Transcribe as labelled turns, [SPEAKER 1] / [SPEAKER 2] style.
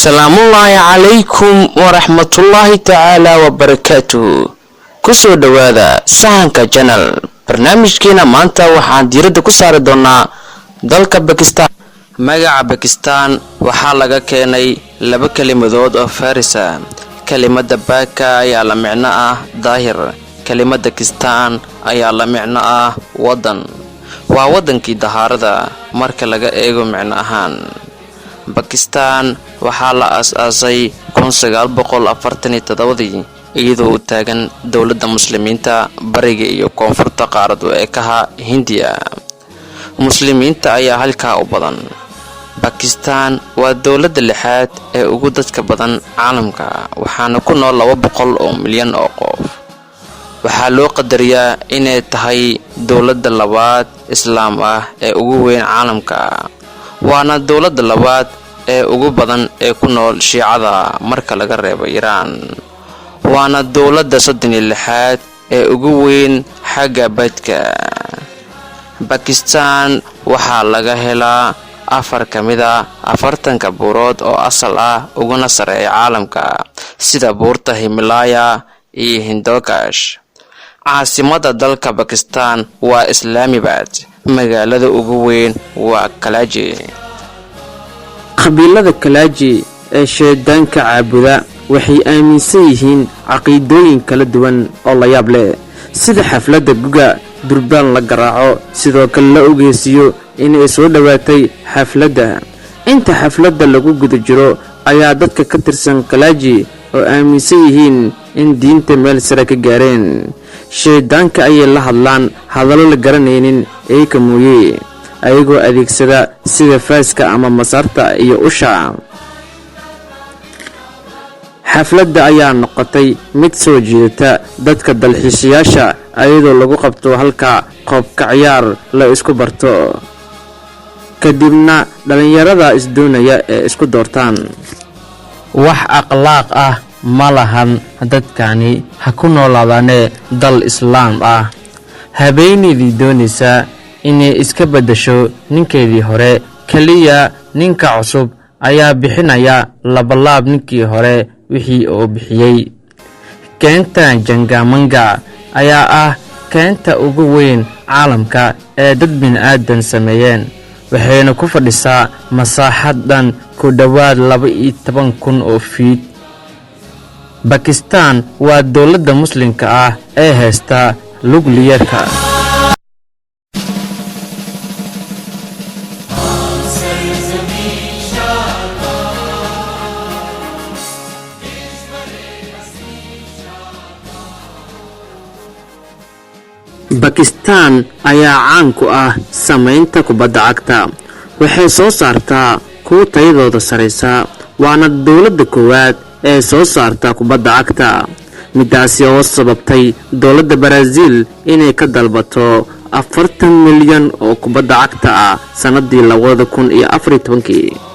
[SPEAKER 1] salaamullaahi calaykum waraxmatullaahi tacaala wabarakaatuhu. kusoo dhawaada sahanka channel. barnaamijkeena maanta waxaan diiradda ku saari doonaa dalka Bakistaan. magaca Bakistaan waxaa laga keenay laba kalimadood oo Faris ah. kalimada Baka ayaa la micno ah daahir, kalimada Kistaan ayaa la micno ah wadan. waa wadankii dahaarada marka laga eego micno ahaan. Bakistaan waxaa la aasaasay 1947 iyadoo u taagan dowladda muslimiinta bariga iyo koonfurta qaarada eekaha Hindiya. muslimiinta ayaa halkaa u badan. Bakistaan waa dowladda lixaad ee ugu dadka badan caalamka, waxaana ku nool 200 oo milyan oo qof. waxaa loo qadariyaa inay tahay dowladda labaad islaam ah ee ugu weyn caalamka, waana dowladda labaad ee ugu badan ee ku nool shiicada marka laga reebo Iiraan, waana dowladda 36aad ee ugu weyn xagga badka. Bakistaan waxaa laga helaa 4 kamida 40 buurood oo asal ah uguna sareeya caalamka, sida buurta Himalaya iyo Hindukush. caasimada dalka Bakistaan waa Islamabad, magaalada ugu weyn waa Karachi.
[SPEAKER 2] qabiilada Karachi ee sheedaanka caabuda waxay aaminsan yihiin caqiidooyin kala duwan oo la yaab leh, sida xafladda guga durbaan la garaaco, sidoo kale la ogeysiyo inay soo dhawaatay xafladda. inta xafladda lagu guda jiro ayaa dadka ka tirsan Karachi oo aaminsan yihiin in diinta meel sare ka gaareen. sheedaanka ayay la hadlaan hadallo la garanaynin ee ka mooyee, ayagoo adeegsada sida faaska ama masarta iyo usha. xafladda ayaa noqotay mid soo jiidata dadka dalxiisayaasha ayadoo lagu qabto halka qoobka ciyaar la isku barto, kadibna dhalinyarada isdoonaya ee isku doortaan. wax akhlaaq ah ma lahan dadkani ha ku noolaadaane dal islaam ah. habeenaydii doonaysa inay iska beddesho ninkeedii hore, kaliya ninka cusub ayaa bixinaya labalaab ninkii hore wixii uu bixiyey. keenta Jangamanga ayaa ah keenta ugu weyn caalamka ee dad bini'aadan sameeyeen, waxayna ku fadhisaa masaaxad dhan ku dhowaad 12,000 oo fiid. Bakistaan waa dowladda muslimka ah ee haysta nuclear-ka. Bakistaan ayaa caan ku ah samaynta kubadda cagta. waxay soo saartaa kuwa tayadooda sareysa, waana dowladda koowaad ee soo saarta kubadda cagta, midaasi oo sababtay dowladda Brazil inay ka dalbato 40 milyan oo kubadda cagta ah sanadii 2014.